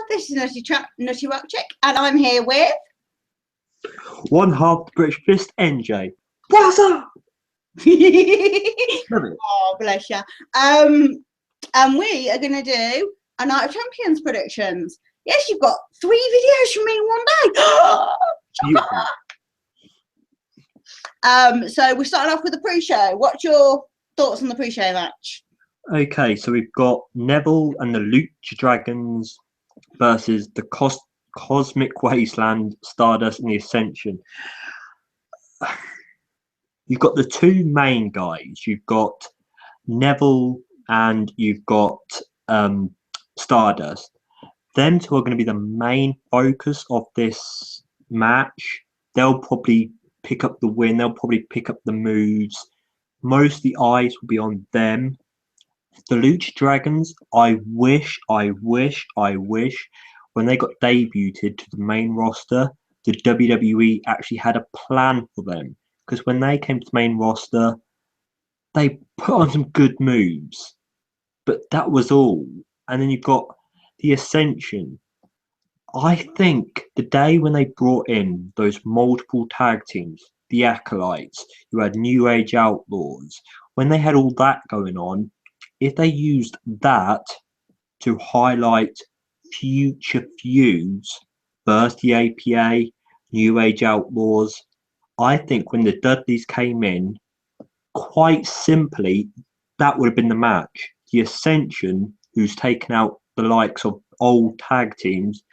This is Nutty Rock Chick, and I'm here with one half the British Fist, NJ. What's up? Oh, bless you. And we are going to do a Night of Champions predictions. Yes, you've got 3 videos from me in one day. So we're starting off with the pre-show. What's your thoughts on the pre-show match? Okay, so we've got Neville and the Lucha Dragons versus the Cosmic Wasteland, Stardust and the Ascension. You've got the two main guys. You've got Neville and you've got Stardust. Them two are going to be the main focus of this match. They'll probably pick up the win. They'll probably pick up the moves. Most of the eyes will be on them. The Lucha Dragons, I wish when they got debuted to the main roster, the WWE actually had a plan for them. Because when they came to the main roster, they put on some good moves. But that was all. And then you've got the Ascension. I think the day when they brought in those multiple tag teams, the Acolytes, you had New Age Outlaws, when they had all that going on, if they used that to highlight future feuds versus the APA, New Age Outlaws, I think when the Dudleys came in, quite simply, that would have been the match. The Ascension, who's taken out the likes of old tag teams,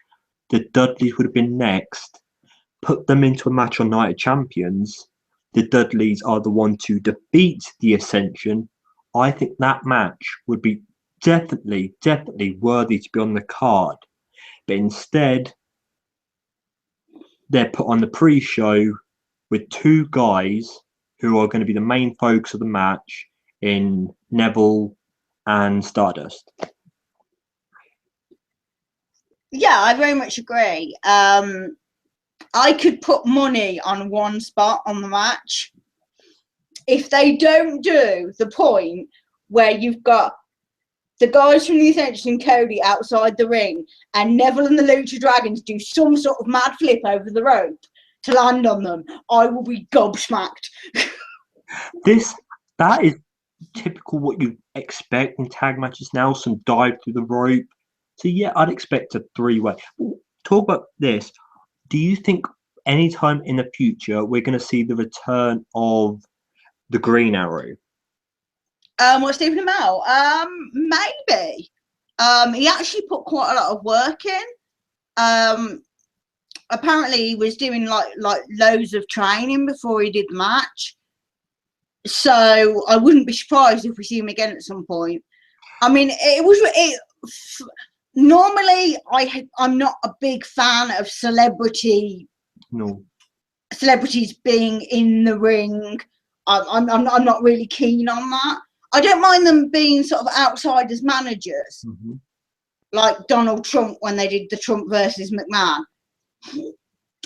the Dudleys would have been next. Put them into a match on Night of Champions. The Dudleys are the one to defeat the Ascension. I think that match would be definitely worthy to be on the card. But instead, they're put on the pre-show with two guys who are going to be the main focus of the match in Neville and Stardust. Yeah, I very much agree. I could put money on one spot on the match. If they don't do the point where you've got the guys from the Ascension and Cody outside the ring and Neville and the Lucha Dragons do some sort of mad flip over the rope to land on them, I will be gobsmacked. That is typical what you expect in tag matches now, some dive through the rope. So yeah, I'd expect a 3-way. Talk about this. Do you think anytime in the future we're going to see the return of the Green Arrow? What, Stephen Amell? Maybe. He actually put quite a lot of work in. Apparently he was doing like loads of training before he did the match. So I wouldn't be surprised if we see him again at some point. I mean, normally I'm not a big fan of celebrities being in the ring. I'm not really keen on that. I don't mind them being sort of outsiders managers, like Donald Trump when they did the Trump versus McMahon.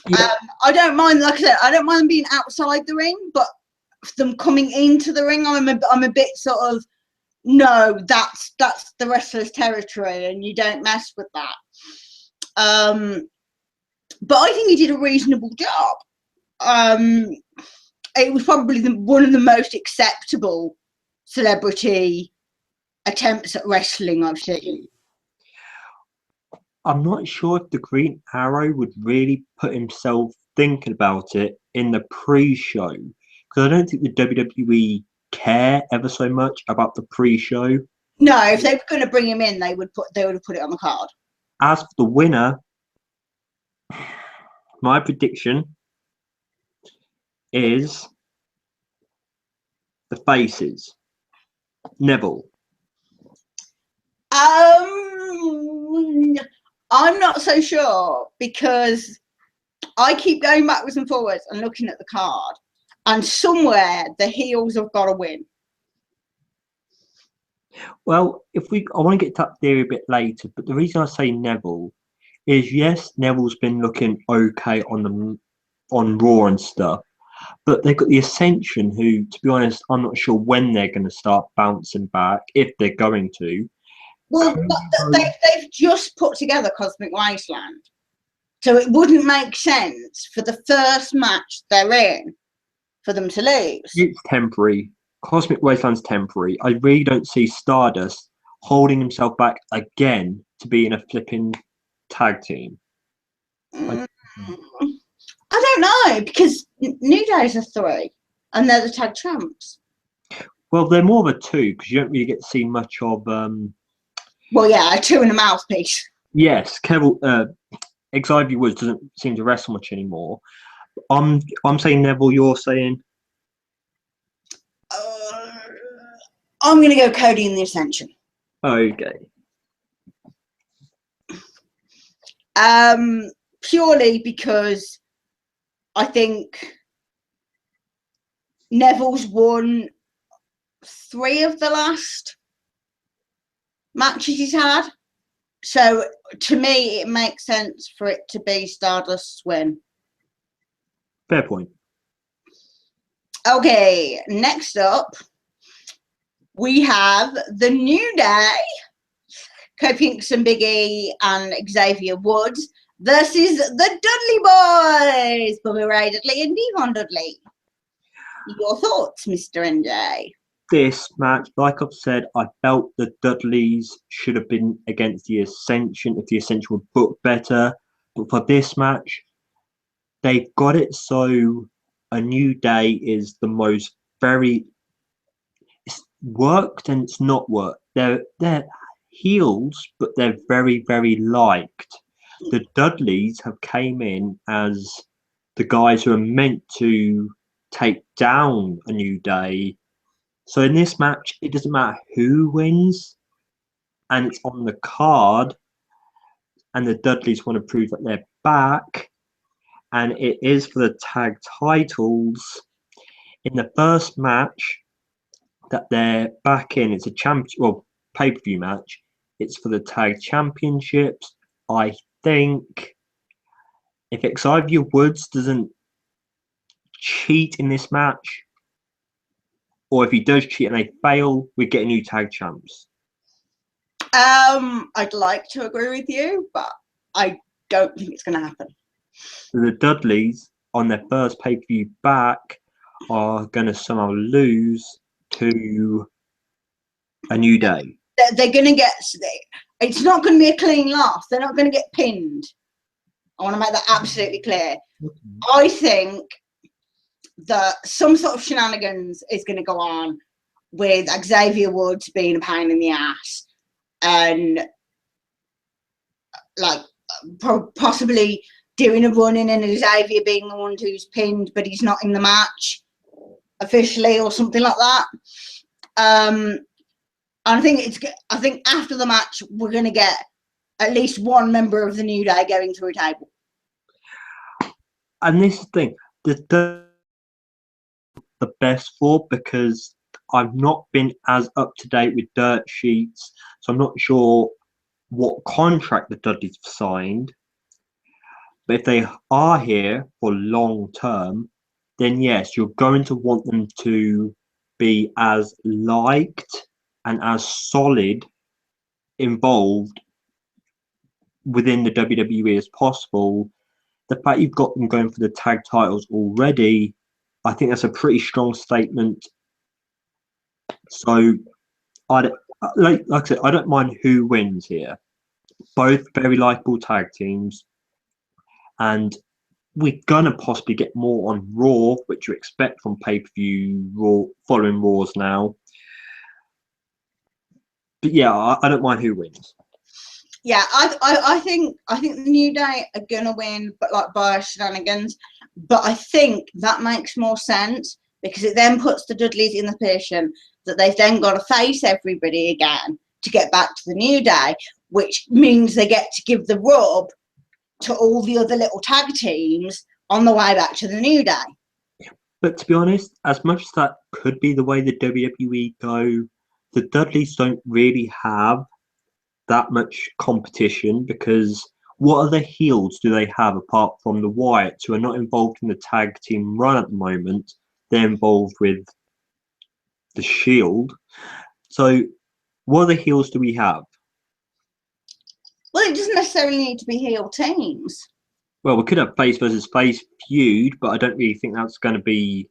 Yeah. I don't mind, like I said, I don't mind them being outside the ring, but them coming into the ring, I'm a bit sort of, no, that's the wrestler's territory, and you don't mess with that. But I think he did a reasonable job. It was probably one of the most acceptable celebrity attempts at wrestling I've seen. I'm not sure if the Green Arrow would really put himself thinking about it in the pre-show, because I don't think the WWE care ever so much about the pre-show. No, if they were going to bring him in, they would have put it on the card. As for the winner, my prediction is the faces. Neville. I'm not so sure, because I keep going backwards and forwards and looking at the card, and somewhere the heels have got to win. Well, I want to get to that theory a bit later, but the reason I say Neville is, yes, Neville's been looking okay on Raw and stuff, but they've got the Ascension, who, to be honest, I'm not sure when they're going to start bouncing back, if they're going to. Well, they've just put together Cosmic Wasteland. So it wouldn't make sense for the first match they're in for them to lose. It's temporary. Cosmic Wasteland's temporary. I really don't see Stardust holding himself back again to be in a flipping tag team. I don't know, because New Day's a 3 and they're the tag champs. Well, they're more of a 2 because you don't really get to see much of. Well, yeah, a 2 and a mouthpiece. Yes, Xavier Woods doesn't seem to wrestle much anymore. I'm saying Neville. You're saying. I'm going to go Cody in the Ascension. Okay. Purely because I think Neville's won 3 of the last matches he's had. So to me, it makes sense for it to be Stardust's win. Fair point. Okay, next up, we have the New Day, Kofi Kingston, Big E, and Xavier Woods versus the Dudley Boys, Bubba Ray Dudley and Devon Dudley. Your thoughts, Mr. NJ? This match, like I've said, I felt the Dudleys should have been against the Ascension if the Ascension would book better. But for this match, they've got it so a New Day is the most it's worked and it's not worked. They're heels, but they're very, very liked. The Dudleys have came in as the guys who are meant to take down a New Day. So in this match, it doesn't matter who wins, and it's on the card, and the Dudleys want to prove that they're back, and it is for the tag titles. In the first match that they're back in, it's a pay-per-view match. It's for the tag championships. I think if Xavier Woods doesn't cheat in this match, or if he does cheat and they fail, we get a new tag champs. I'd like to agree with you, but I don't think it's going to happen. The Dudleys, on their first pay-per-view back, are going to somehow lose to a New Day. They're going to get... It's not going to be a clean loss. They're not going to get pinned. I want to make that absolutely clear. Okay. I think that some sort of shenanigans is going to go on with Xavier Woods being a pain in the ass and like possibly doing a run-in and Xavier being the one who's pinned, but he's not in the match officially or something like that. And I think after the match we're going to get at least one member of the New Day going through a table. And this is the thing, the best for, because I've not been as up to date with dirt sheets, so I'm not sure what contract the Dudleys have signed. But if they are here for long term, then yes, you're going to want them to be as liked and as solid involved within the WWE as possible. The fact you've got them going for the tag titles already, I think that's a pretty strong statement. So, like I said, I don't mind who wins here. Both very likeable tag teams, and we're gonna possibly get more on Raw, which you expect from pay-per-view Raw following Raws now. But yeah, I don't mind who wins. Yeah, I think the New Day are gonna win, but like by shenanigans. But I think that makes more sense because it then puts the Dudleys in the position that they've then got to face everybody again to get back to the New Day, which means they get to give the rub to all the other little tag teams on the way back to the New Day. But to be honest, as much as that could be the way the WWE go, the Dudleys don't really have that much competition, because what other heels do they have apart from the Wyatts, who are not involved in the tag team run at the moment? They're involved with the Shield. So what other heels do we have? Well, it doesn't necessarily need to be heel teams. Well, we could have face versus face feud, but I don't really think that's going to be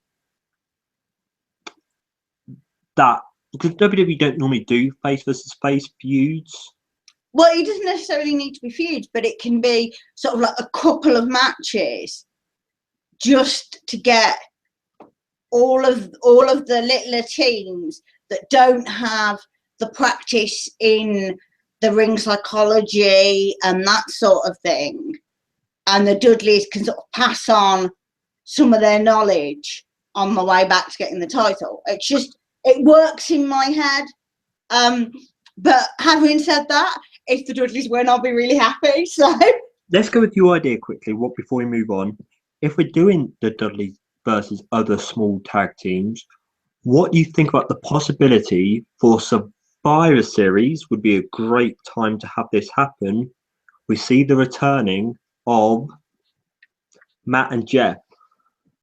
that, because WWE don't normally do face versus face feuds. Well, it doesn't necessarily need to be feuds, but it can be sort of like a couple of matches just to get all of the littler teams that don't have the practice in the ring psychology and that sort of thing, and the Dudleys can sort of pass on some of their knowledge on the way back to getting the title. It's just, it works in my head. But having said that, if the Dudleys win, I'll be really happy. So let's go with your idea quickly. What before we move on, if we're doing the Dudleys versus other small tag teams, what do you think about the possibility for Survivor Series? Would be a great time to have this happen. We see the returning of Matt and Jeff.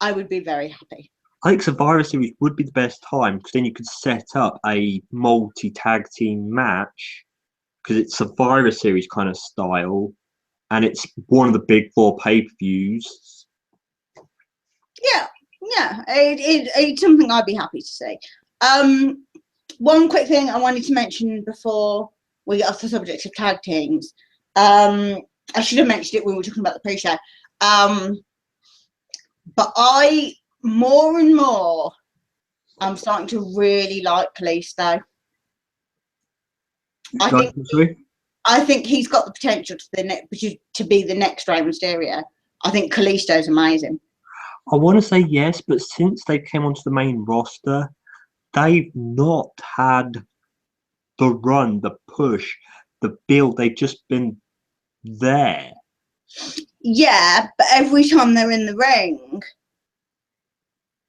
I would be very happy. I think Survivor Series would be the best time, because then you could set up a multi-tag team match, because it's Survivor Series kind of style, and it's one of the big 4 pay-per-views. Yeah, it's something I'd be happy to see. One quick thing I wanted to mention before we get off the subject of tag teams. I should have mentioned it when we were talking about the pre-show. But I, more and more, I'm starting to really like Kalisto. I think he's got the potential to be the next Rey Mysterio. I think Kalisto's amazing. I want to say yes, but since they came onto the main roster, they've not had the run, the push, the build. They've just been there. Yeah, but every time they're in the ring,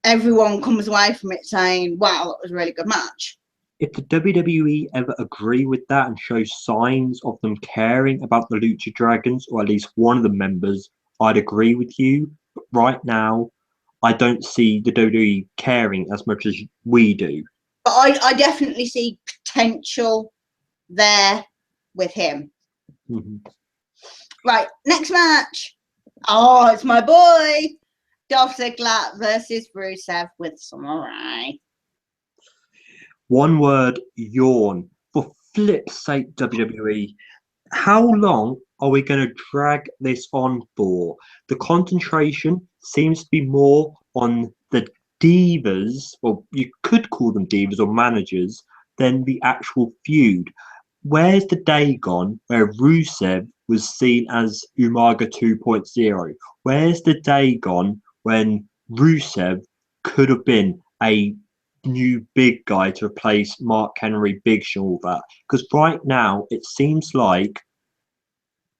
everyone comes away from it saying, wow, that was a really good match. If the WWE ever agree with that and show signs of them caring about the Lucha Dragons, or at least one of the members, I'd agree with you. But right now, I don't see the WWE caring as much as we do. But I definitely see potential there with him. Mm-hmm. Right, next match. Oh, it's my boy. Dolph Ziggler versus Rusev with Samurai. One word, yawn. For flip's sake, WWE, how long are we going to drag this on for? The concentration seems to be more on the divas, or you could call them divas or managers, than the actual feud. Where's the day gone where Rusev was seen as Umaga 2.0? Where's the day gone when Rusev could have been a new big guy to replace Mark Henry, Big Show, all that? Because right now it seems like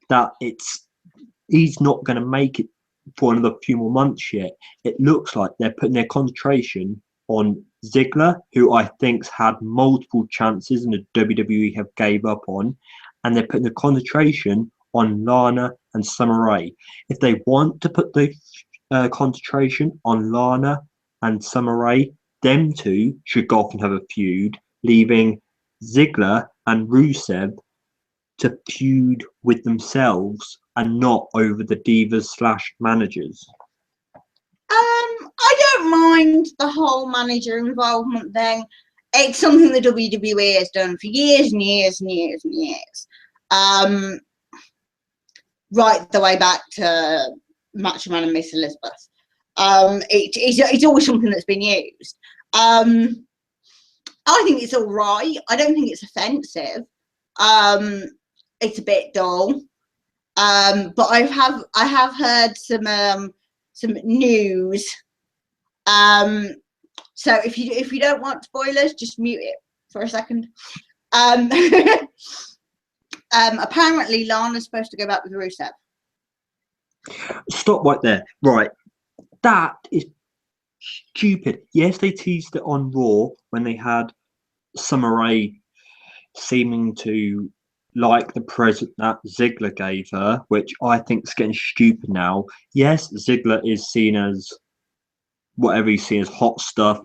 that he's not going to make it for another few more months yet. It looks like they're putting their concentration on Ziggler, who I think's had multiple chances and the WWE have gave up on, and they're putting the concentration on Lana and Summer Rae. If they want to put the concentration on Lana and Summer Rae, them two should go off and have a feud, leaving Ziggler and Rusev to feud with themselves and not over the divas / managers. I don't mind the whole manager involvement thing. It's something the WWE has done for years and years and years and years. Right the way back to Macho Man and Miss Elizabeth. It's always something that's been used. I think it's all right. I don't think it's offensive. It's a bit dull. But I have heard some news. So if you don't want spoilers, just mute it for a second. Apparently Lana's supposed to go back with Rusev. Stop right there. Right. That is stupid. Yes, they teased it on Raw when they had Summer Rae seeming to like the present that Ziggler gave her, which I think is getting stupid now. Yes, Ziggler is seen as whatever he's seen as hot stuff,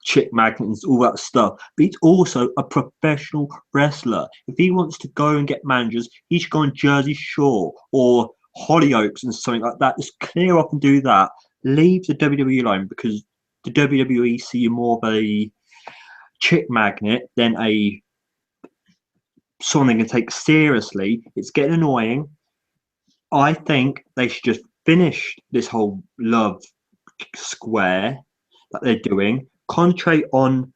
chick magnets, all that stuff. But he's also a professional wrestler. If he wants to go and get managers, he should go on Jersey Shore or Hollyoaks and something like that. Just clear up and do that. Leave the WWE alone, because the WWE see you more of a chick magnet than a someone they can take seriously. It's getting annoying. I think they should just finish this whole love square that they're doing. Concentrate on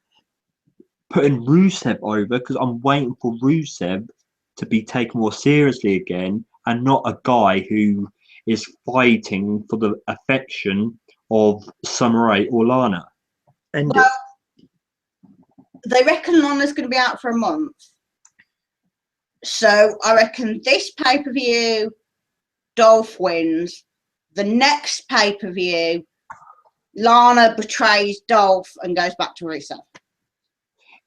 putting Rusev over, because I'm waiting for Rusev to be taken more seriously again, and not a guy who is fighting for the affection of Summer Rae or Lana. And well, they reckon Lana's going to be out for a month. So I reckon this pay-per-view, Dolph wins. The next pay-per-view, Lana betrays Dolph and goes back to Rusev.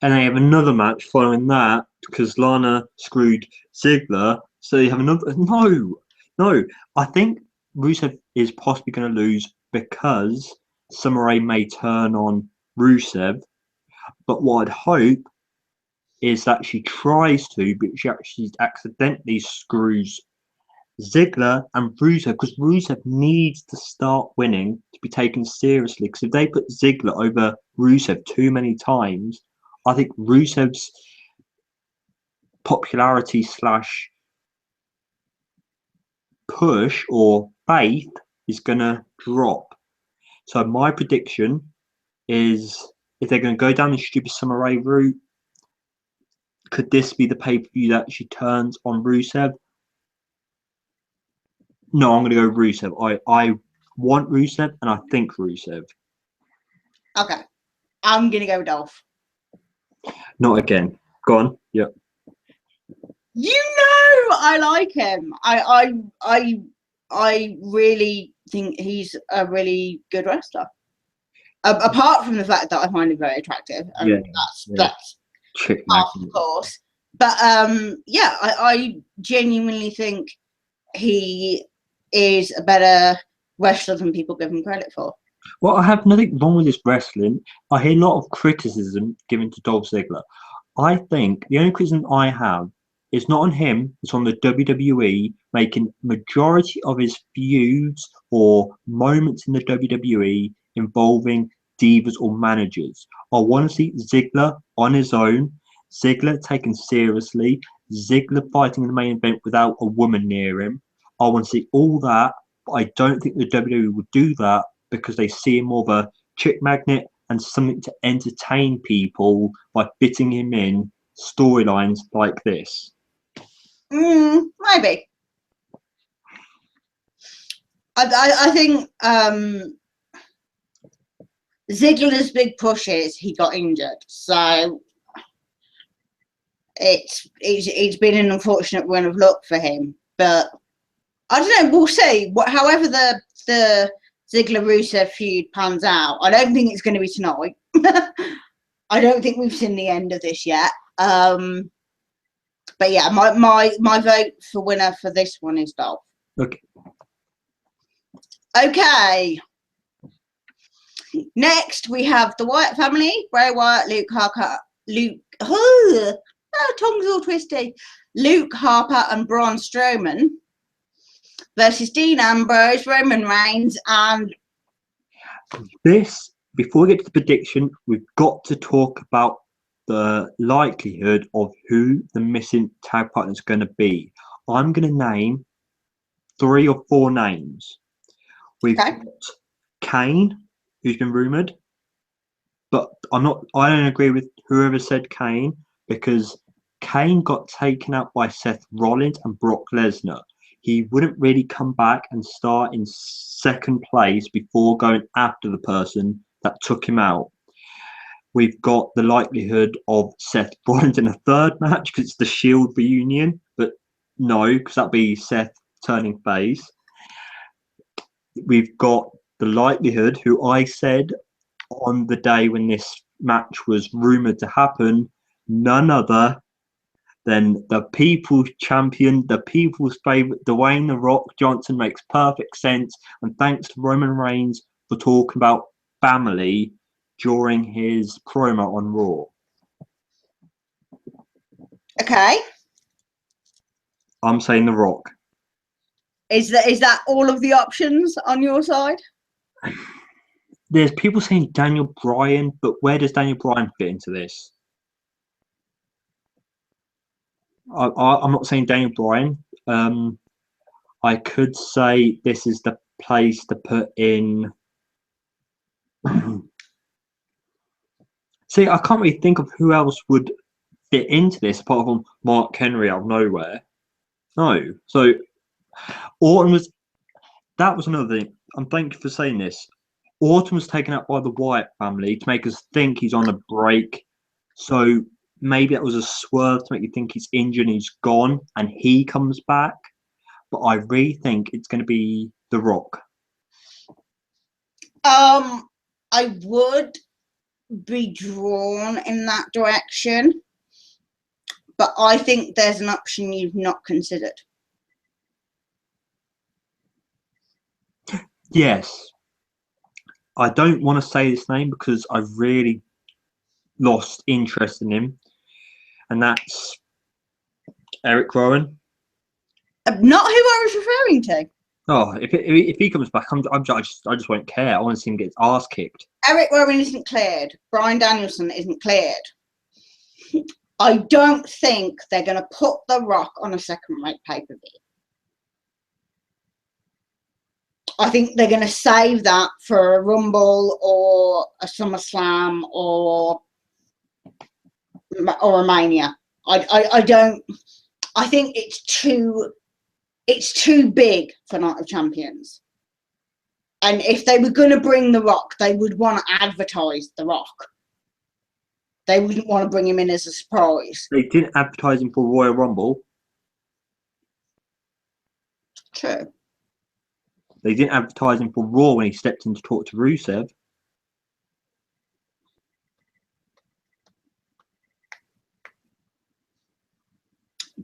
And they have another match following that, because Lana screwed Ziggler. So you have another. No. I think Rusev is possibly going to lose because Summer Rae may turn on Rusev. But what I'd hope is that she tries to, but she actually accidentally screws Ziggler and Rusev, because Rusev needs to start winning to be taken seriously. Because if they put Ziggler over Rusev too many times, I think Rusev's popularity / push or faith is going to drop. So my prediction is, if they're going to go down the stupid Summer Rae route, could this be the pay-per-view that she turns on Rusev? No, I'm going to go Rusev. I want Rusev, and I think Rusev. Okay. I'm going to go Dolph. Not again. Go on. Yep. I like him. I really think he's a really good wrestler. Apart from the fact that I find him very attractive, and that's chick half, of course. But I genuinely think he is a better wrestler than people give him credit for. Well, I have nothing wrong with this wrestling. I hear a lot of criticism given to Dolph Ziggler. I think the only criticism I have is not on him, it's on the WWE making majority of his feuds or moments in the WWE involving divas or managers. I want to see Ziggler on his own, Ziggler taken seriously, Ziggler fighting in the main event without a woman near him. I want to see all that, but I don't think the WWE would do that, because they see him more of a chick magnet and something to entertain people by fitting him in storylines like this. Maybe. I think Ziggler's big push is he got injured, so it's been an unfortunate run of luck for him. But I don't know. We'll see. However the Ziggler-Rusev feud pans out, I don't think it's going to be tonight. I don't think we've seen the end of this yet. But yeah, my vote for winner for this one is Dolph. Okay. Next, we have the Wyatt family: Bray Wyatt, tongue's all twisty. Luke Harper and Braun Strowman versus Dean Ambrose, Roman Reigns, and this. Before we get to the prediction, we've got to talk about the likelihood of who the missing tag partner is going to be. I'm going to name 3 or 4 names. We've got Kane, who's been rumoured, but I don't agree with whoever said Kane, because Kane got taken out by Seth Rollins and Brock Lesnar. He wouldn't really come back and start in second place before going after the person that took him out. We've got the likelihood of Seth Rollins in a third match because it's the Shield reunion, but no, because that'd be Seth turning face. We've got the likelihood, who I said on the day when this match was rumoured to happen, none other than the People's Champion, the People's Favourite, Dwayne "The Rock" Johnson. Makes perfect sense. And thanks to Roman Reigns for talking about family during his promo on Raw. Okay. I'm saying The Rock. Is that all of the options on your side? There's people saying Daniel Bryan, but where does Daniel Bryan fit into this? I'm not saying Daniel Bryan. I could say this is the place to put in. See, I can't really think of who else would fit into this apart from Mark Henry out of nowhere. No. So Orton was. That was another thing. And thank you for saying this. Orton was taken out by the Wyatt family to make us think he's on a break. So maybe that was a swerve to make you think he's injured and he's gone and he comes back. But I really think it's going to be The Rock. I would be drawn in that direction, but I think there's an option you've not considered. Yes. I don't want to say this name because I've really lost interest in him, and that's Eric Rowan. Not who I was referring to. Oh, if he comes back, I just won't care. I want to see him get his ass kicked. Eric Rowan isn't cleared. Bryan Danielson isn't cleared. I don't think they're going to put The Rock on a second-rate pay-per-view. I think they're going to save that for a Rumble or a SummerSlam or a Mania. I don't. I think it's too big for Night of Champions. And if they were going to bring The Rock, they would want to advertise The Rock. They wouldn't want to bring him in as a surprise. They didn't advertise him for Royal Rumble. True. They didn't advertise him for Raw when he stepped in to talk to Rusev.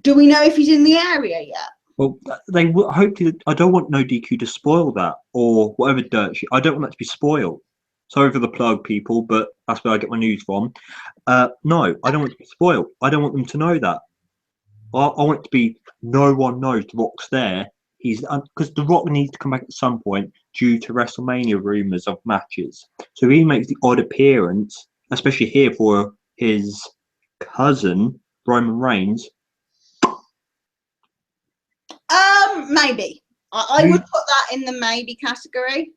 Do we know if he's in the area yet? Well, they hopefully. I don't want No DQ to spoil that or whatever dirt. I don't want that to be spoiled. Sorry for the plug, people, but that's where I get my news from. No, I don't want it to be spoiled. I don't want them to know that. I want it to be no one knows The Rock's there. He's because The Rock needs to come back at some point due to WrestleMania rumors of matches. So he makes the odd appearance, especially here for his cousin Roman Reigns. Maybe. I would put that in the maybe category.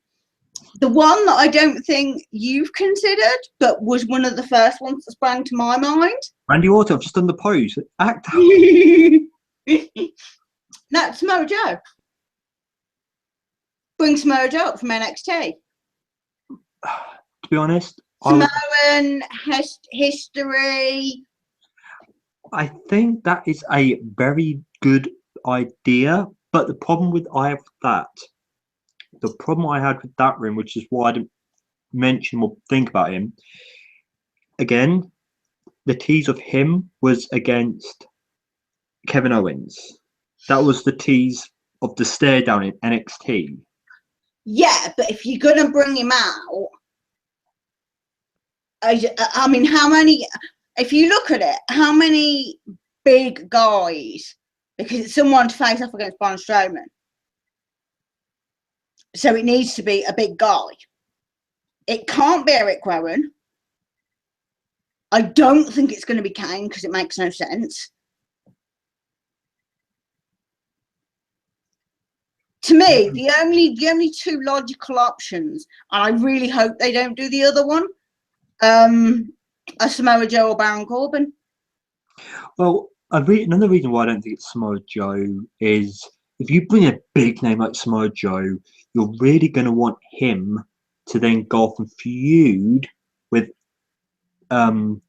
The one that I don't think you've considered, but was one of the first ones that sprang to my mind. Randy Orton, I've just done the pose. Act out. No, Samoa Joe. Bring Samoa Joe up from NXT. To be honest, Samoan history. I think that is a very good idea, but the problem I had with that room, which is why I didn't mention or think about him. Again, the tease of him was against Kevin Owens. That was the tease of the stare down in NXT. Yeah, but if you're gonna bring him out, I mean, how many? If you look at it, how many big guys? Because it's someone to face off against Braun Strowman. So it needs to be a big guy. It can't be Eric Rowan. I don't think it's going to be Kane because it makes no sense. To me, the only two logical options, and I really hope they don't do the other one, are Samoa Joe or Baron Corbin. Well, another reason why I don't think it's Samoa Joe is if you bring a big name like Samoa Joe, you're really going to want him to then go off and feud with one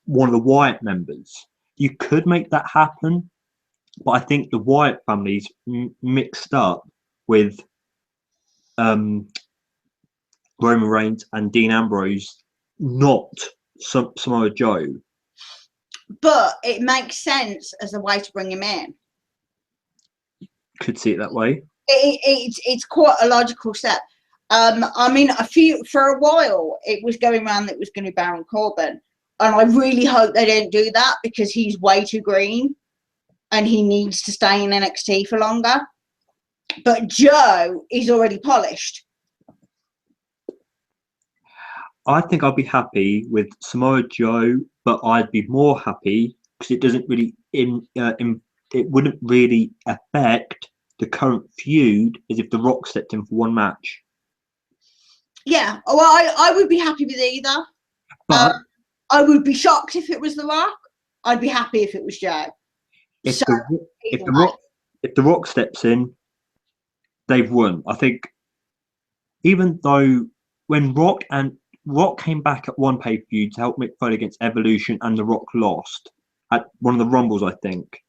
of the Wyatt members. You could make that happen, but I think the Wyatt family's mixed up with Roman Reigns and Dean Ambrose, not Samoa Joe. But it makes sense as a way to bring him in. Could see it that way. It's quite a logical step. I mean, for a while, it was going around that it was going to be Baron Corbin, and I really hope they don't do that because he's way too green, and he needs to stay in NXT for longer. But Joe is already polished. I think I'll be happy with Samoa Joe, but I'd be more happy because it doesn't really it wouldn't really affect the current feud as if The Rock stepped in for one match. Yeah, well, I would be happy with either. But I would be shocked if it was The Rock. I'd be happy if it was Joe. If the Rock steps in, they've won. I think even though when Rock came back at one pay-per-view to help Mick Foley against Evolution and The Rock lost at one of the Rumbles, I think.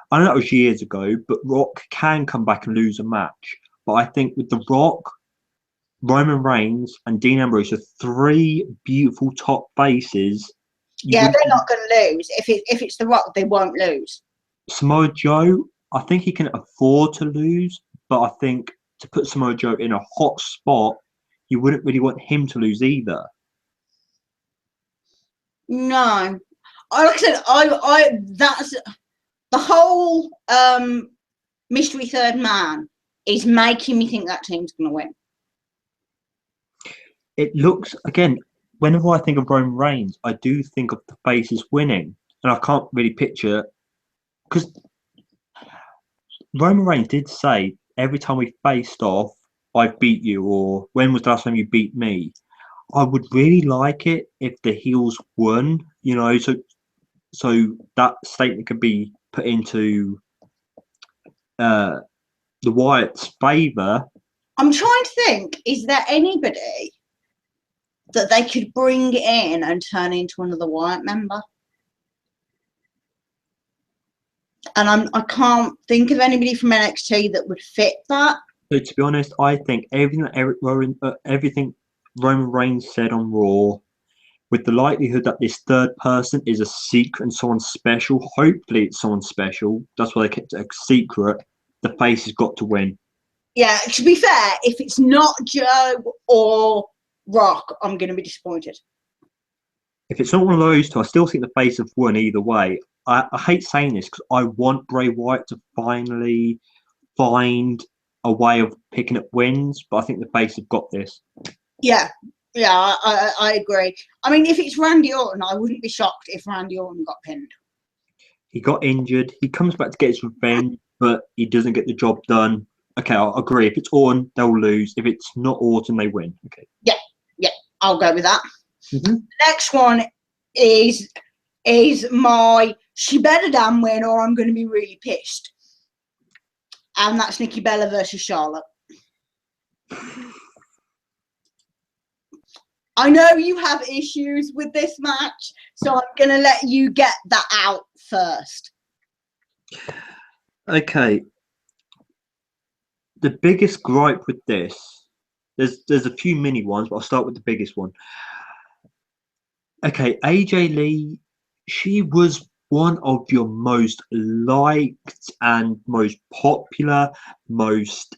I know that was years ago, but Rock can come back and lose a match. But I think with The Rock, Roman Reigns and Dean Ambrose are three beautiful top faces. Yeah, they're not going to lose. If it's The Rock, they won't lose. Samoa Joe, I think he can afford to lose, but I think to put Samoa Joe in a hot spot, you wouldn't really want him to lose either. No, like I said, I that's the whole mystery third man is making me think that team's going to win. It looks, again, whenever I think of Roman Reigns, I do think of the faces winning, and I can't really picture, because Roman Reigns did say every time we faced off, I beat you, or when was the last time you beat me? I would really like it if the heels won, so that statement could be put into the Wyatt's favour. I'm trying to think, is there anybody that they could bring in and turn into another Wyatt member? And I can't think of anybody from NXT that would fit that. So to be honest, I think everything Roman Reigns said on Raw, with the likelihood that this third person is a secret and someone special, hopefully it's someone special. That's why they kept it a secret. The face has got to win. Yeah, to be fair, if it's not Joe or Rock, I'm going to be disappointed. If it's not one of those two, I still think the face have won either way. I hate saying this because I want Bray Wyatt to finally find a way of picking up wins, but I think the face have got this. Yeah, I agree. I mean, if it's Randy Orton, I wouldn't be shocked if Randy Orton got pinned. He got injured. He comes back to get his revenge, but he doesn't get the job done. Okay, I'll agree. If it's Orton, they'll lose. If it's not Orton, they win. Okay. Yeah, I'll go with that. Mm-hmm. Next one is my she better damn win or I'm going to be really pissed. And that's Nikki Bella versus Charlotte. I know you have issues with this match, so I'm going to let you get that out first. Okay. The biggest gripe with this, there's a few mini ones, but I'll start with the biggest one. Okay, AJ Lee, she was one of your most liked and most popular, most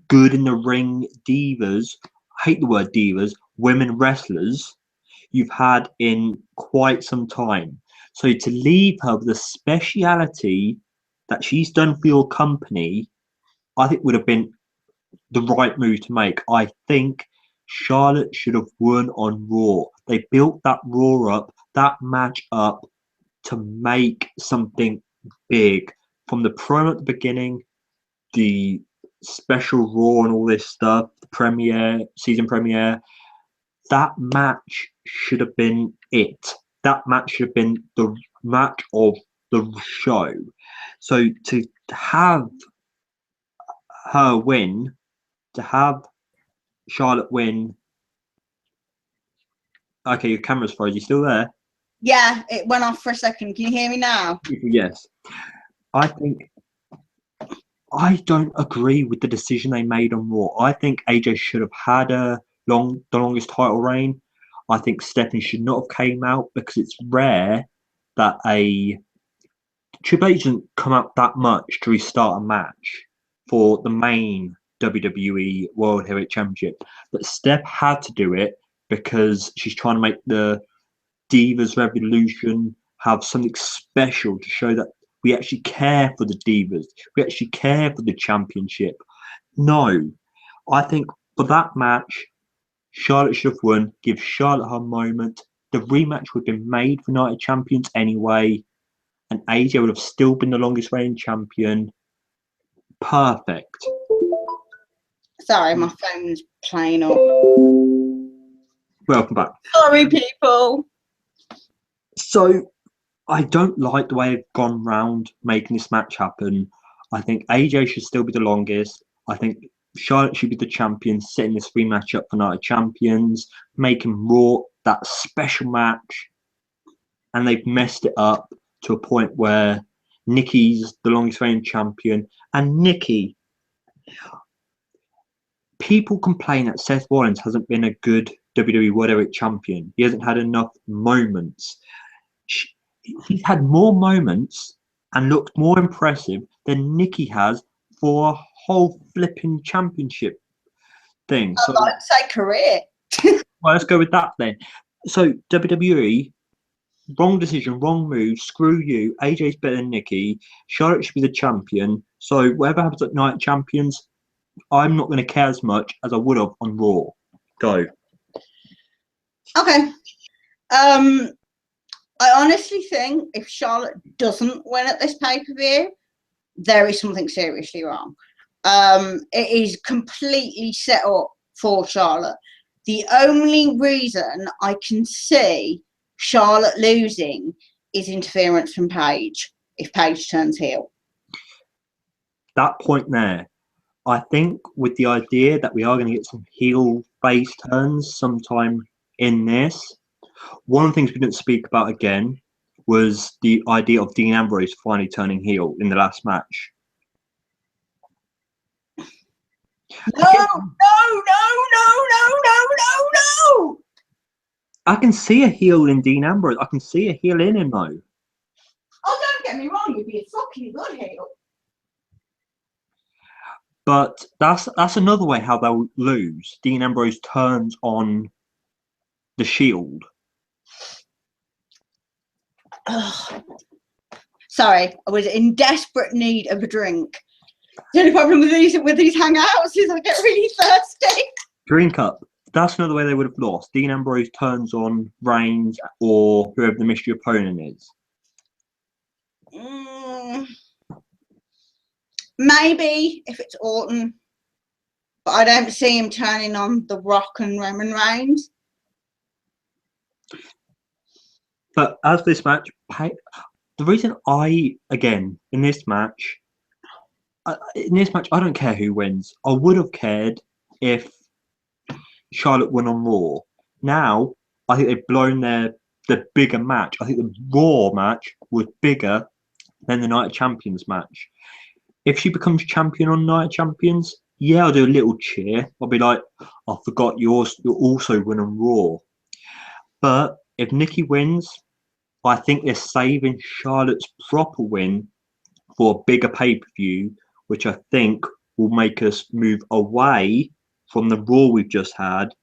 good in the ring divas. I hate the word divas, women wrestlers you've had in quite some time. So to leave her with a speciality that she's done for your company, I think would have been the right move to make. I think Charlotte should have won on Raw. They built that Raw up, that match up to make something big. From the promo at the beginning, the special Raw and all this stuff, the premiere, season premiere, that match should have been it. That match should have been the match of the show. So to have her win, to have Charlotte win. Okay, your camera's frozen. You still there? Yeah, it went off for a second. Can you hear me now? Yes. I don't agree with the decision they made on Raw. I think AJ should have had the longest title reign. I think Stephanie should not have came out because it's rare that a Triple H doesn't come out that much to restart a match for the main WWE World Heavyweight Championship. But Steph had to do it because she's trying to make the Divas Revolution have something special to show that we actually care for the Divas. We actually care for the championship. No, I think for that match, Charlotte should have won. Give Charlotte her moment. The rematch would have been made for Night of Champions anyway, and AJ would have still been the longest reigning champion. Perfect. Sorry, my phone's playing up. Welcome back. Sorry, people. So, I don't like the way they've gone round making this match happen. I think AJ should still be the longest. I think Charlotte should be the champion, setting this rematch up for Night of Champions, making Raw that special match. And they've messed it up to a point where Nikki's the longest reigning champion. And Nikki, people complain that Seth Rollins hasn't been a good WWE World Heavyweight Champion. He hasn't had enough moments. He's had more moments and looked more impressive than Nikki has for a whole flipping championship thing. So, I'd say career. well, let's go with that then. So WWE, wrong decision, wrong move, screw you. AJ's better than Nikki. Charlotte should be the champion. So whatever happens at Night Champions, I'm not going to care as much as I would have on Raw. Go. Okay. I honestly think if Charlotte doesn't win at this pay-per-view, there is something seriously wrong. It is completely set up for Charlotte. The only reason I can see Charlotte losing is interference from Paige, if Paige turns heel. That point there, I think with the idea that we are going to get some heel face turns sometime in this, one of the things we didn't speak about again was the idea of Dean Ambrose finally turning heel in the last match. No. I can see a heel in Dean Ambrose. I can see a heel in him, though. Oh, don't get me wrong, you'd be a fucking good heel. But that's another way how they'll lose. Dean Ambrose turns on the Shield. Ugh. Sorry, I was in desperate need of a drink. The only problem with these hangouts is I get really thirsty. Drink up. That's another way they would have lost. Dean Ambrose turns on Reigns or whoever the mystery opponent is. Maybe if it's Orton, but I don't see him turning on The Rock and Roman Reigns. But as this match, the reason in this match, I don't care who wins. I would have cared if Charlotte won on Raw. Now, I think they've blown the bigger match. I think the Raw match was bigger than the Night of Champions match. If she becomes champion on Night of Champions, yeah, I'll do a little cheer. I'll be like, I forgot you'll also win on Raw. But if Nikki wins, I think they're saving Charlotte's proper win for a bigger pay-per-view, which I think will make us move away from the Raw we've just had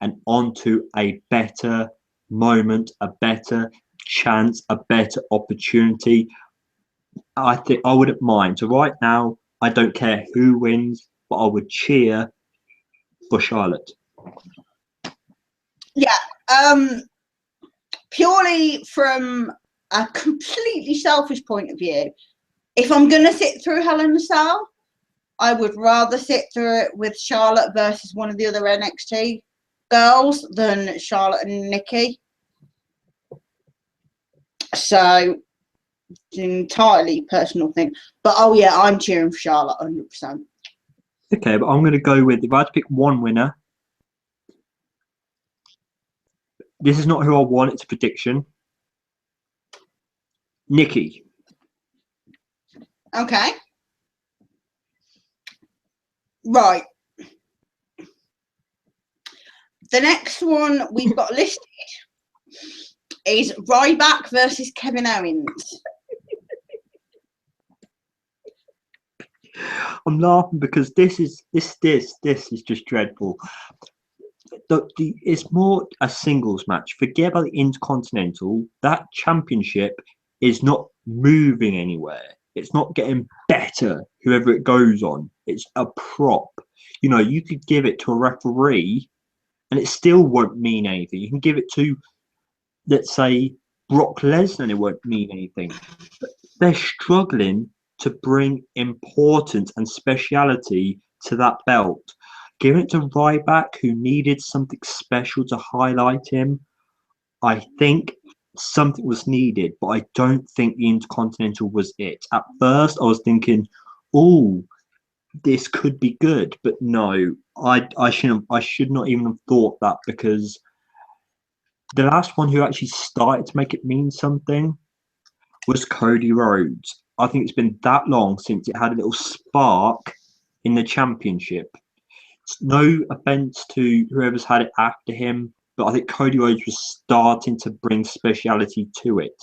and onto a better moment, a better chance, a better opportunity. I think I wouldn't mind. So right now, I don't care who wins, but I would cheer for Charlotte. Yeah. Purely from a completely selfish point of view, if I'm going to sit through Hell in a Cell, I would rather sit through it with Charlotte versus one of the other NXT girls than Charlotte and Nikki. So, it's an entirely personal thing. But, oh yeah, I'm cheering for Charlotte 100%. Okay, but I'm going to go with, if I had to pick one winner, this is not who I want, it's a prediction. Nikki. Okay. Right. The next one we've got listed is Ryback versus Kevin Owens. I'm laughing because this is just dreadful. It's more a singles match. Forget about the Intercontinental. That championship is not moving anywhere. It's not getting better, whoever it goes on. It's a prop. You know, you could give it to a referee and it still won't mean anything. You can give it to, let's say, Brock Lesnar and it won't mean anything. But they're struggling to bring importance and speciality to that belt. Giving it to Ryback, who needed something special to highlight him, I think something was needed, but I don't think the Intercontinental was it. At first, I was thinking, oh, this could be good, but no, I should not even have thought that, because the last one who actually started to make it mean something was Cody Rhodes. I think it's been that long since it had a little spark in the championship. No offense to whoever's had it after him, but I think Cody Rhodes was starting to bring speciality to it.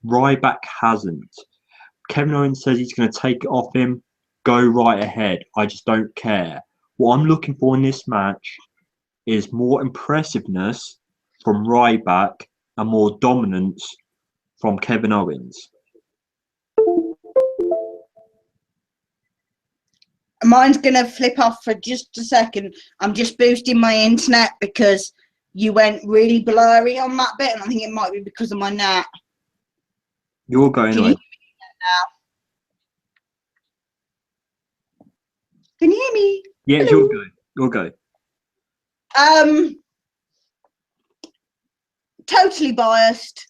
Ryback hasn't. Kevin Owens says he's going to take it off him. Go right ahead. I just don't care. What I'm looking for in this match is more impressiveness from Ryback and more dominance from Kevin Owens. Mine's going to flip off for just a second. I'm just boosting my internet because you went really blurry on that bit, and I think it might be because of my net. You're going away. Can you hear me? Yeah, you'll go. You'll go. Totally biased.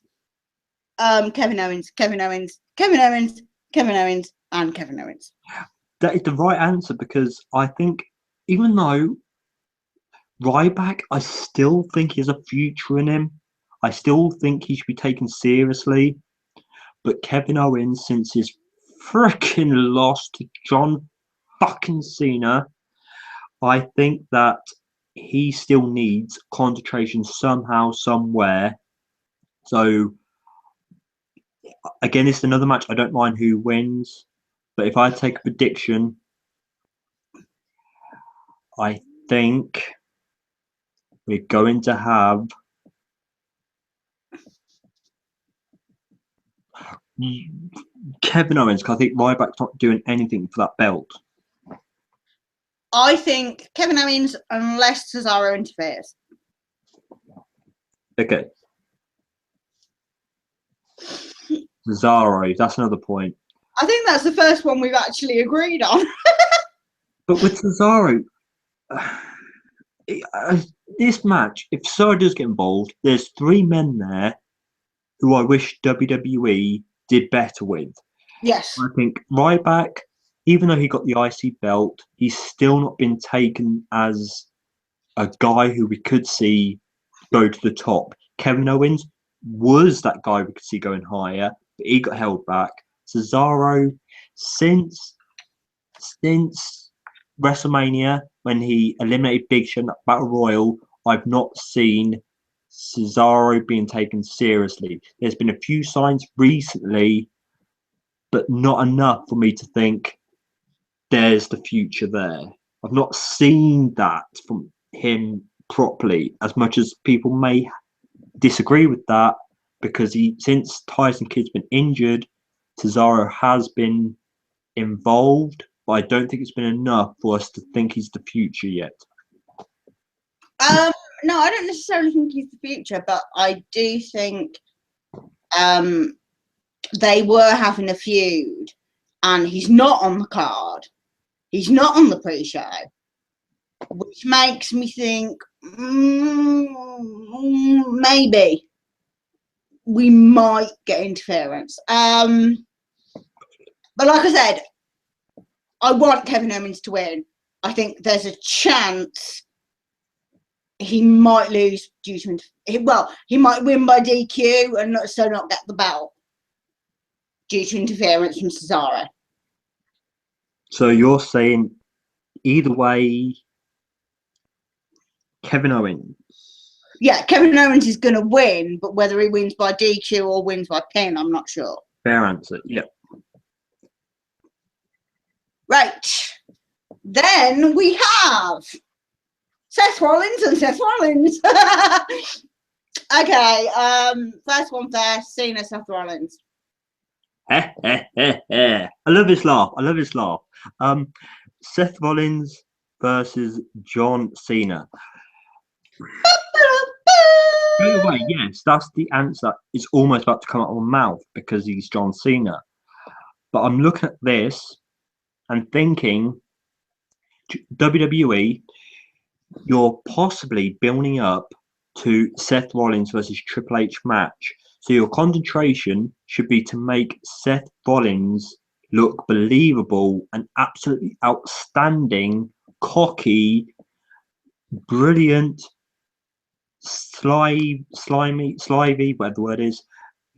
Kevin Owens, Kevin Owens, Kevin Owens, Kevin Owens, and Kevin Owens. That is the right answer, because I think even though Ryback, I still think he has a future in him. I still think he should be taken seriously. But Kevin Owens, since his freaking loss to John fucking Cena, I think that he still needs concentration somehow, somewhere. So, again, it's another match. I don't mind who wins. But if I take a prediction, I think we're going to have Kevin Owens, because I think Ryback's not doing anything for that belt. I think Kevin Owens, unless Cesaro interferes. Okay. Cesaro, that's another point. I think that's the first one we've actually agreed on. But with Cesaro, this match, if Cesaro does get involved, there's 3 men there who I wish WWE did better with. Yes. I think Ryback, even though he got the IC belt, he's still not been taken as a guy who we could see go to the top. Kevin Owens was that guy we could see going higher, but he got held back. Cesaro, since WrestleMania, when he eliminated Big Show in that Battle Royal, I've not seen Cesaro being taken seriously. There's been a few signs recently, but not enough for me to think there's the future there. I've not seen that from him properly, as much as people may disagree with that, because since Tyson Kidd's been injured, Cesaro has been involved, but I don't think it's been enough for us to think he's the future yet. No, I don't necessarily think he's the future, but I do think they were having a feud, and he's not on the card. He's not on the pre-show, which makes me think maybe we might get interference. But like I said, I want Kevin Owens to win. I think there's a chance he might lose due to he might win by DQ and not get the belt due to interference from Cesaro. So you're saying either way, Kevin Owens? Yeah, Kevin Owens is going to win, but whether he wins by DQ or wins by pin, I'm not sure. Fair answer. Yeah. Right. Then we have Seth Rollins and Seth Rollins. Okay, first one first, Cena, Seth Rollins. I love his laugh. I love his laugh. Seth Rollins versus John Cena. Straight away, yes, that's the answer. It's almost about to come out of my mouth because he's John Cena. But I'm looking at this and thinking, WWE, you're possibly building up to Seth Rollins versus Triple H match. So your concentration should be to make Seth Rollins look believable and absolutely outstanding, cocky, brilliant, slimy, whatever the word is,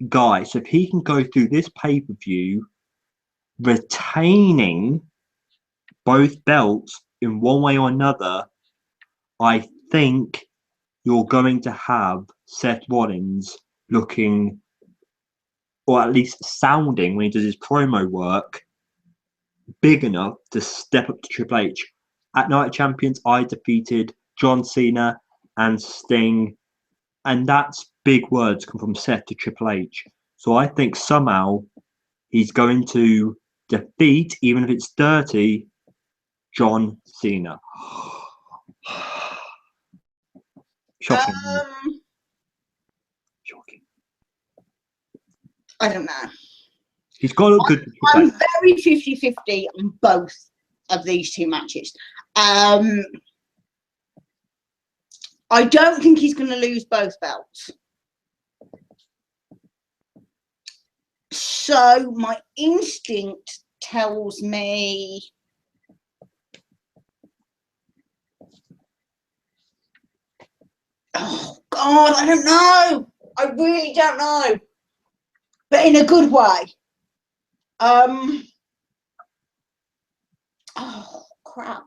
guy. So if he can go through this pay-per-view retaining both belts in one way or another, I think you're going to have Seth Rollins looking, or at least sounding when he does his promo work, big enough to step up to Triple H. At Night of Champions, I defeated John Cena and Sting, and that's big words come from Seth to Triple H. So I think somehow he's going to defeat, even if it's dirty, John Cena. Shocking. Shocking. I don't know. He's got a good. I'm very 50-50 on both of these two matches. I don't think he's going to lose both belts. So my instinct tells me oh God, I don't know. I really don't know. But in a good way. Oh crap.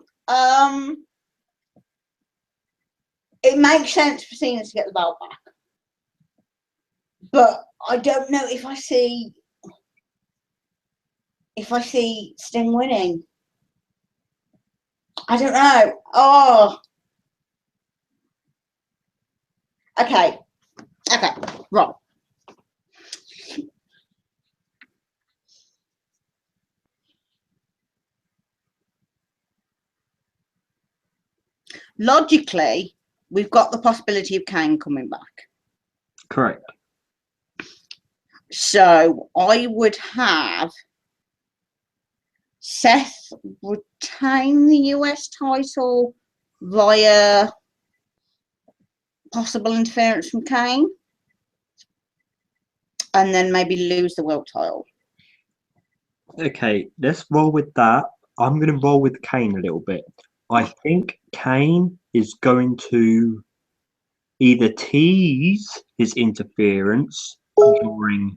It makes sense for Cena to get the belt back. But I don't know if I see Sting winning. I don't know. Oh. Okay. Right. Logically, we've got the possibility of Kane coming back. Correct. So I would have Seth retain the US title via possible interference from Kane, and then maybe lose the world title. Okay, let's roll with that. I'm going to roll with Kane a little bit. I think Kane is going to either tease his interference during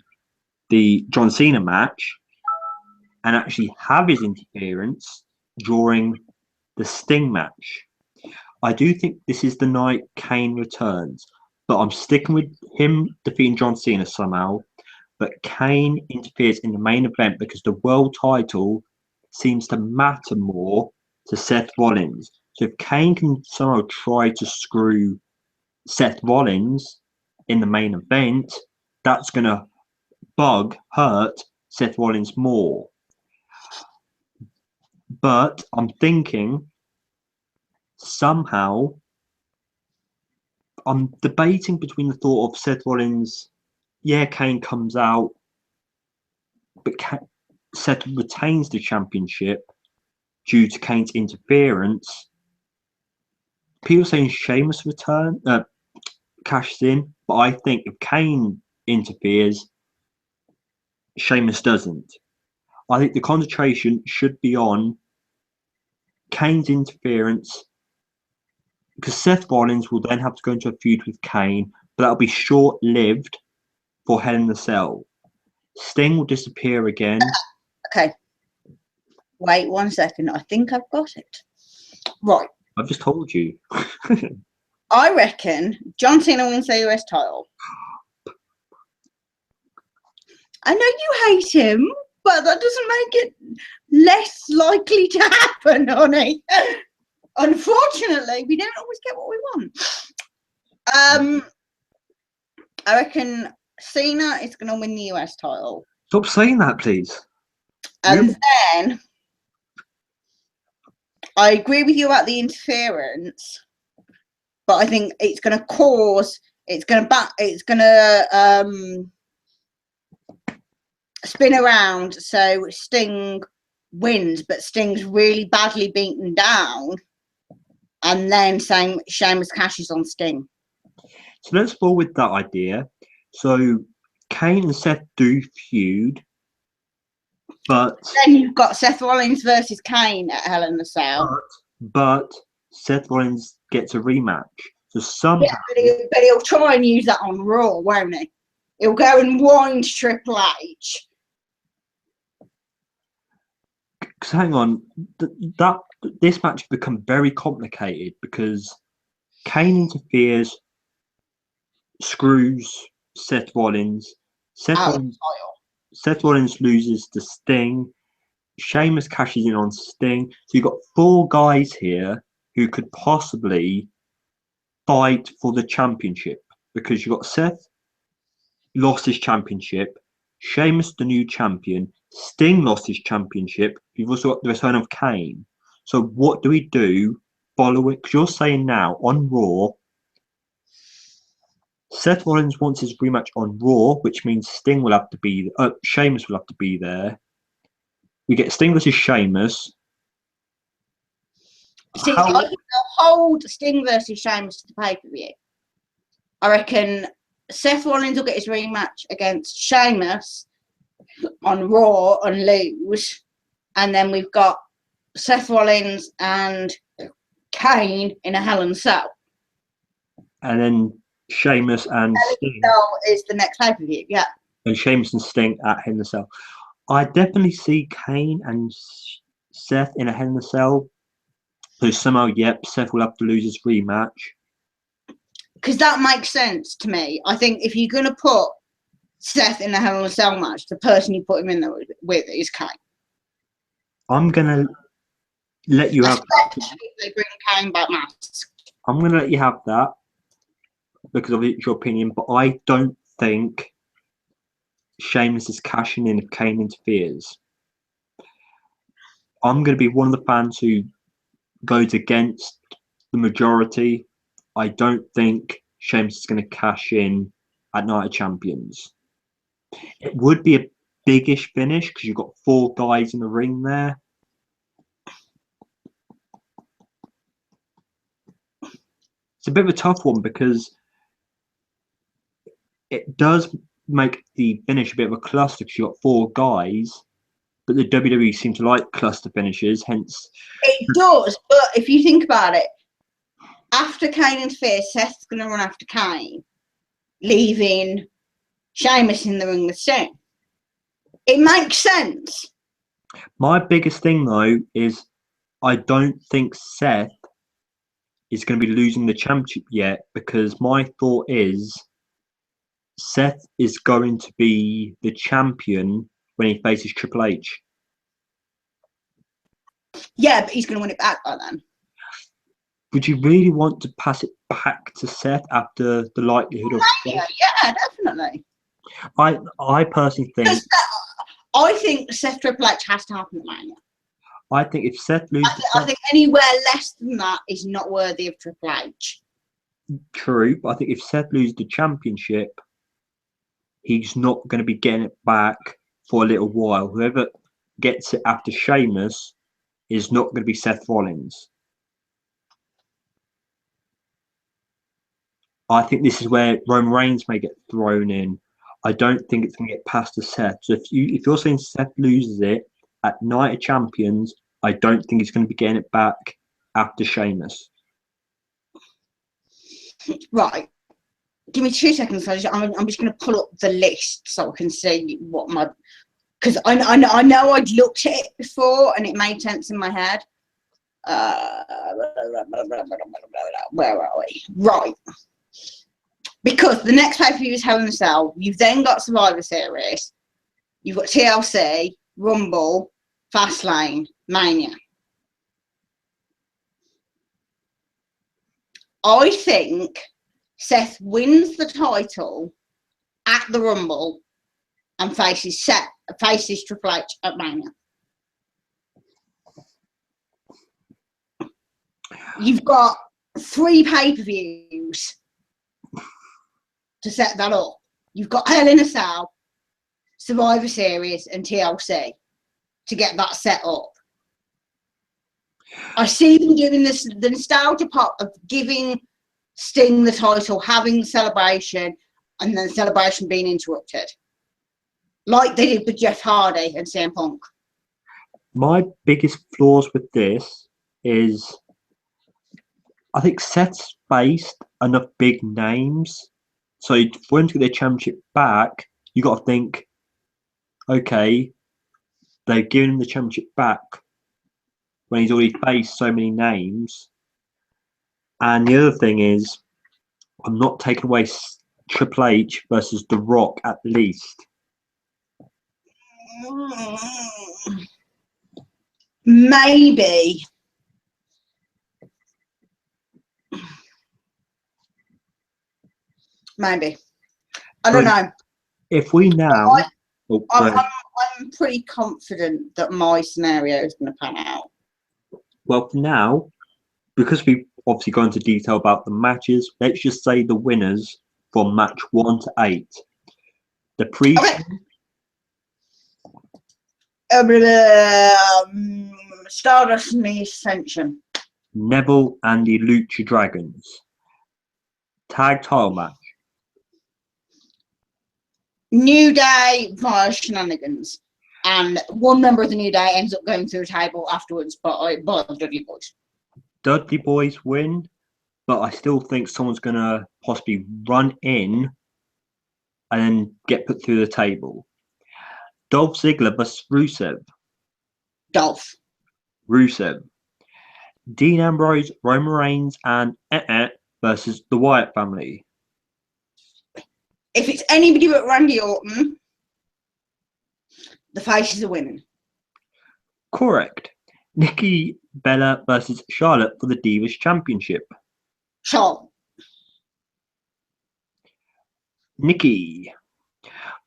the John Cena match and actually have his interference during the Sting match. I do think this is the night Kane returns, but I'm sticking with him defeating John Cena somehow. But Kane interferes in the main event because the world title seems to matter more to Seth Rollins. So if Kane can somehow try to screw Seth Rollins in the main event, that's going to hurt Seth Rollins more. But I'm thinking somehow I'm debating between the thought of Seth Rollins, yeah, Kane comes out, but Seth retains the championship due to Kane's interference. People saying Sheamus cashes in, but I think if Kane interferes, Sheamus doesn't. I think the concentration should be on Kane's interference, because Seth Rollins will then have to go into a feud with Kane, but that'll be short-lived for Hell in the Cell. Sting will disappear again. Okay. Wait 1 second. I think I've got it. Right. I've just told you. I reckon John Cena wins the US title. I know you hate him, But that doesn't make it less likely to happen, honey. Unfortunately, we don't always get what we want. I reckon Cena is going to win the US title. Stop saying that, please. And then I agree with you about the interference, but I think it's going to cause, it's going to spin around so Sting wins, but Sting's really badly beaten down, and then Sheamus cashes on Sting. So let's go with that idea. So Kane and Seth do feud, but then you've got Seth Rollins versus Kane at Hell in a Cell. But Seth Rollins gets a rematch. So somehow, but he'll try and use that on Raw, won't he? He'll go and wind Triple H. Because hang on, this match become very complicated because Kane interferes, screws Seth Rollins. Seth Rollins loses to Sting. Sheamus cashes in on Sting. So you've got 4 guys here who could possibly fight for the championship, because you've got Seth lost his championship, Sheamus the new champion, Sting lost his championship. You've also got the return of Kane. So what do we do following? Because you're saying now on Raw, Seth Rollins wants his rematch on Raw, which means Sting will have to be, Sheamus will have to be there. We get Sting versus Sheamus. See, I think they'll hold Sting versus Sheamus to the pay-per-view. I reckon Seth Rollins will get his rematch against Sheamus on Raw and lose. And then we've got Seth Rollins and Kane in a Hell in a Cell. And then Sheamus and Sting is the next pay-per-view, yeah. And Sheamus and Sting at Hell in a Cell. I definitely see Kane and Seth in a Hell in a Cell. So somehow, yep, Seth will have to lose his rematch. Because that makes sense to me. I think if you're going to put Seth in a Hell in a Cell match, the person you put him in there with is Kane. I'm going to let you have that. They bring Kane back masked. I'm going to let you have that because of your opinion, but I don't think Sheamus is cashing in if Kane interferes. I'm going to be one of the fans who goes against the majority. I don't think Sheamus is going to cash in at Night of Champions. It would be a biggish finish because you've got 4 guys in the ring there. It's a bit of a tough one because it does make the finish a bit of a cluster because you've got 4 guys, but the WWE seem to like cluster finishes, hence... It does, but if you think about it, after Kane interferes, Seth's going to run after Kane, leaving Sheamus in the ring with Sting. It makes sense. My biggest thing, though, is I don't think Seth is going to be losing the championship yet, because my thought is Seth is going to be the champion when he faces Triple H. Yeah, but he's going to win it back by then. Would you really want to pass it back to Seth after the likelihood of... Yeah, definitely. I personally think... I think Seth Triple H has to happen at Mania. I think if Seth loses... I think anywhere less than that is not worthy of Triple H. True, but I think if Seth loses the championship, he's not going to be getting it back for a little while. Whoever gets it after Sheamus is not going to be Seth Rollins. I think this is where Roman Reigns may get thrown in. I don't think it's going to get past to Seth. So if you're saying Seth loses it at Night of Champions, I don't think he's going to be getting it back after Sheamus. Right. Give me 2 seconds. I'm just going to pull up the list so I can see what my... Because I know I'd looked at it before and it made sense in my head. Where are we? Right. Because the next pay-per-view is Hell in a Cell. You've then got Survivor Series. You've got TLC. Rumble, Fastlane, Mania. I think Seth wins the title at the Rumble and faces Triple H at Mania. You've got 3 pay-per-views to set that up. You've got Hell in a Cell, Survivor Series, and TLC to get that set up. I see them doing this, the nostalgia part of giving Sting the title, having the celebration, and then the celebration being interrupted. Like they did with Jeff Hardy and CM Punk. My biggest flaws with this is I think Seth's faced enough big names. So for him to get their championship back, you got to think, okay, they've given him the championship back when he's already faced so many names. And the other thing is, I'm not taking away Triple H versus The Rock at least. Maybe. Maybe. I don't know. If we now... I'm pretty confident that my scenario is going to pan out. Well, for now, because we've obviously gone into detail about the matches, let's just say the winners from match 1 to 8. The pre-show... Stardust and the Ascension. Neville and the Lucha Dragons. Tag title match. New Day via shenanigans. And one member of the New Day ends up going through a table afterwards by the Dudley Boys. Dudley Boys win, but I still think someone's going to possibly run in and then get put through the table. Dolph Ziggler versus Rusev. Dolph. Rusev. Dean Ambrose, Roman Reigns, and versus the Wyatt family. If it's anybody but Randy Orton, the faces are winning. Correct. Nikki Bella versus Charlotte for the Divas Championship. Charlotte. Nikki.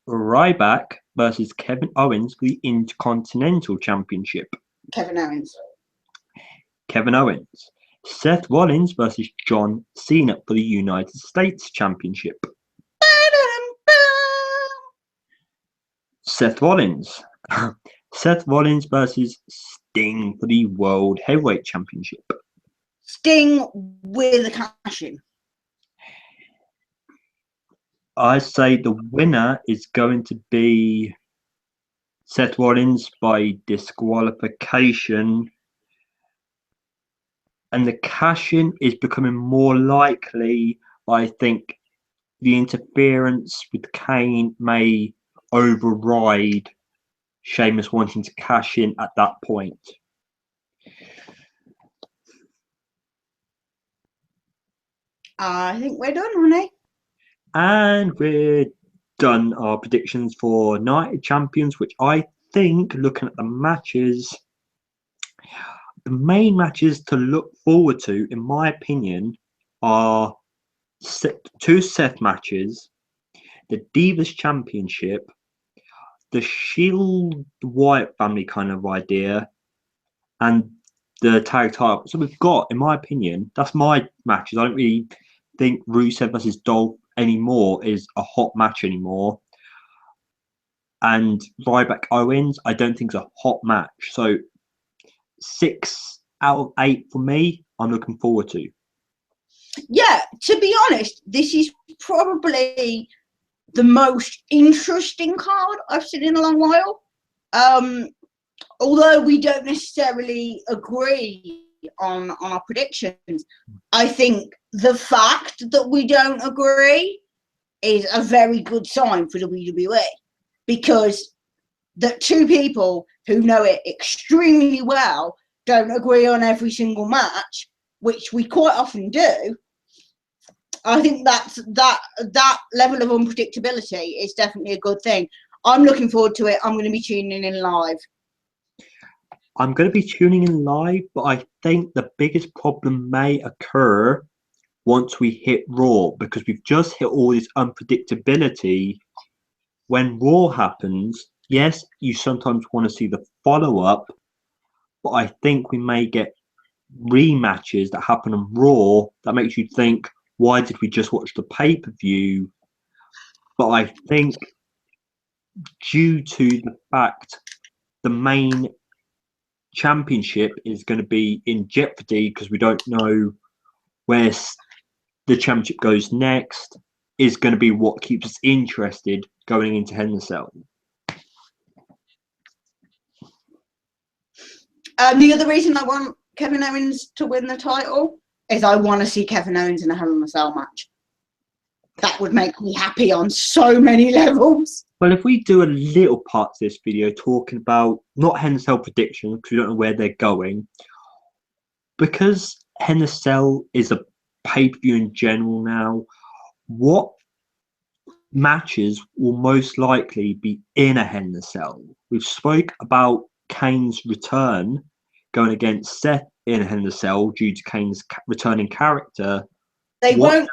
Ryback versus Kevin Owens for the Intercontinental Championship. Kevin Owens. Kevin Owens. Seth Rollins versus John Cena for the United States Championship. Seth Rollins. Seth Rollins versus Sting for the World Heavyweight Championship. Sting with a cash-in. I say the winner is going to be Seth Rollins by disqualification. And the cash-in is becoming more likely. I think the interference with Kane may override Sheamus wanting to cash in at that point. I think we're done, honey. And we're done our predictions for Night of Champions, which I think, looking at the matches, the main matches to look forward to, in my opinion, are 2 Seth matches, the Divas Championship, the Shield Wyatt family kind of idea, and the tag title. So we've got, in my opinion, that's my matches. I don't really think Rusev versus Dolph anymore is a hot match anymore. And Ryback Owens, I don't think is a hot match. So 6 out of 8 for me, I'm looking forward to. Yeah, to be honest, this is probably the most interesting card I've seen in a long while. Although we don't necessarily agree on our predictions, I think the fact that we don't agree is a very good sign for WWE, because the 2 people who know it extremely well don't agree on every single match, which we quite often do. I think that level of unpredictability is definitely a good thing. I'm looking forward to it. I'm going to be tuning in live. I'm going to be tuning in live, but I think the biggest problem may occur once we hit Raw, because we've just hit all this unpredictability. When Raw happens, yes, you sometimes want to see the follow-up, but I think we may get rematches that happen on Raw that makes you think, why did we just watch the pay-per-view? But I think due to the fact the main championship is going to be in jeopardy because we don't know where the championship goes next, is going to be what keeps us interested going into Hell in a Cell. The other reason I want Kevin Owens to win the title is I want to see Kevin Owens in a Hell in a Cell match. That would make me happy on so many levels. Well, if we do a little part of this video talking about not Hell in a Cell predictions, because we don't know where they're going, because Hell in a Cell is a pay-per-view in general now, what matches will most likely be in a Hell in a Cell? We've spoke about Kane's return going against Seth in a Hell in a Cell due to Kane's returning character. They won't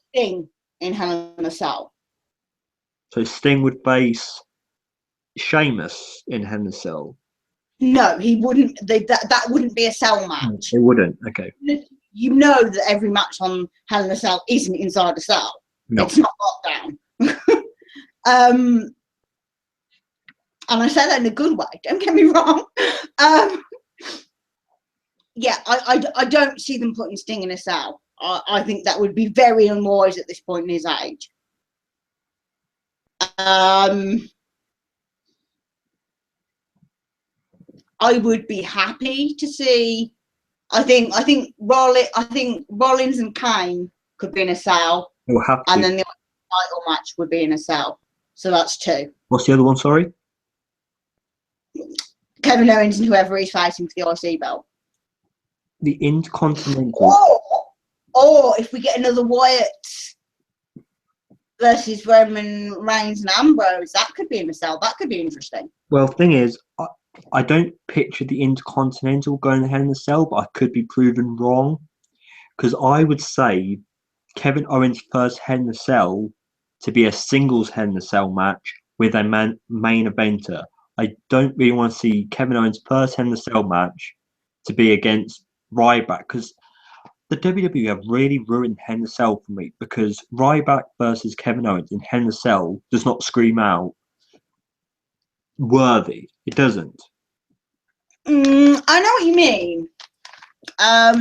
Sting in Hell in a Cell. So Sting would face Sheamus in Hell in a Cell. No, he wouldn't. That wouldn't be a cell match. It wouldn't. Okay. You know that every match on Hell in a Cell isn't inside a cell. No. It's not lockdown. And I say that in a good way. Don't get me wrong. Yeah, I don't see them putting Sting in a cell. I think that would be very unwise at this point in his age. I would be happy to see. I think Rollins and Kane could be in a cell, and then the title match would be in a cell. So that's 2. What's the other one? Sorry. Kevin Owens and whoever he's fighting for the IC belt. The Intercontinental. Or if we get another Wyatt versus Roman Reigns and Ambrose, that could be in a cell. That could be interesting. Well, the thing is, I don't picture the Intercontinental going ahead in a cell, but I could be proven wrong. Because I would say Kevin Owens' first Hell in a Cell to be a singles Hell in a Cell match with a main eventer. I don't really want to see Kevin Owens' first Hell in a Cell match to be against Ryback, because the WWE have really ruined Hell in a Cell for me, because Ryback versus Kevin Owens in Hell in a Cell does not scream out worthy. It doesn't. I know what you mean. I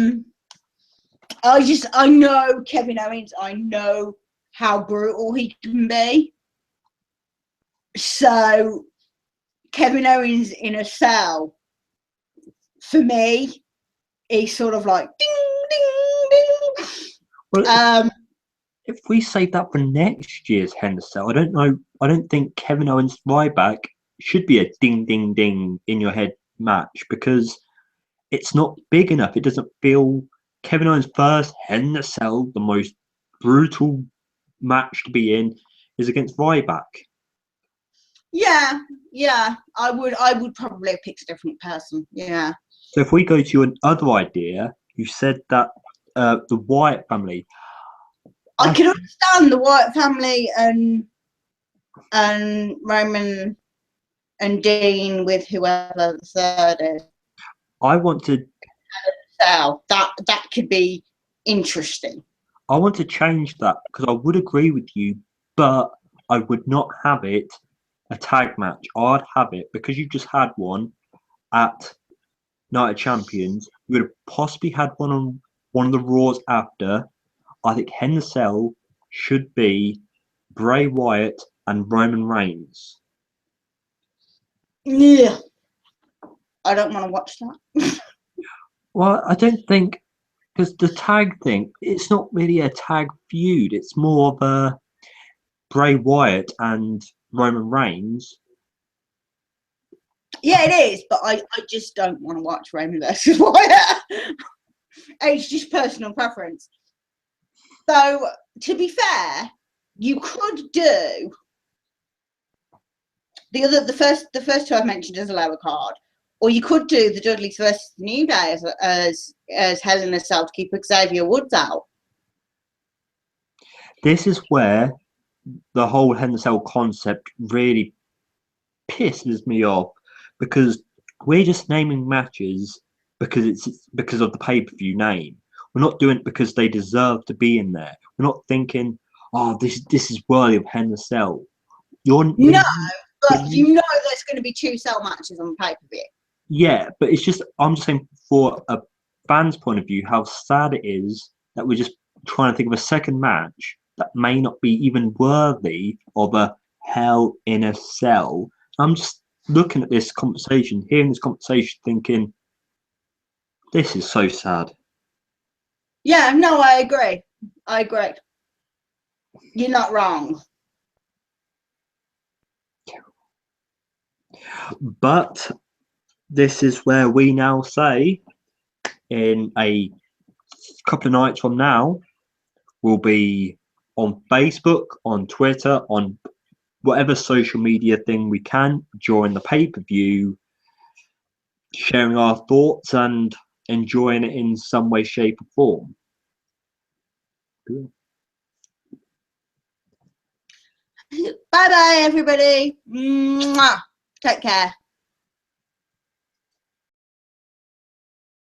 know Kevin Owens. I know how brutal he can be. So Kevin Owens in a cell, for me, is sort of like ding, ding, ding. Well, if we save that for next year's Hell in a Cell, I don't know. I don't think Kevin Owens Ryback should be a ding, ding, ding in your head match, because it's not big enough. It doesn't feel. Kevin Owens' first Hell in a Cell, the most brutal match to be in, is against Ryback. Yeah. I would probably have picked a different person. Yeah. So if we go to your other idea, you said that the Wyatt family. I can understand the Wyatt family and Roman and Dean with whoever the third is. I want to. So that could be interesting. I want to change that, because I would agree with you, but I would not have it a tag match. I'd have it, because you just had one at Night of Champions. You would have possibly had one on one of the Raws after. I think Hell in a Cell should be Bray Wyatt and Roman Reigns. Yeah. I don't want to watch that. Well, I don't think, because the tag thing, it's not really a tag feud. It's more of a Bray Wyatt and Roman Reigns. Yeah, it is, but I just don't want to watch Roman versus Wyatt. It's just personal preference. So, to be fair, you could do the first two I mentioned as a lower card, or you could do the Dudleys versus the New Day as Hell in a Cell to keep Xavier Woods out. This is where the whole Hell in a Cell concept really pisses me off, because we're just naming matches because it's because of the pay-per-view name. We're not doing it because they deserve to be in there. We're not thinking, oh, this is worthy of Hell in a Cell. No, but you know there's going to be 2 cell matches on pay-per-view. Yeah, but it's just, I'm just saying, for a fan's point of view, how sad it is that we're just trying to think of a second match that may not be even worthy of a Hell in a Cell. I'm just looking at this conversation, hearing this conversation, thinking, this is so sad. Yeah, no, I agree. You're not wrong. But this is where we now say, in a couple of nights from now, we'll be on Facebook, on Twitter, on whatever social media thing we can during the pay-per-view, sharing our thoughts and enjoying it in some way, shape, or form. Bye bye, everybody. Mwah. Take care.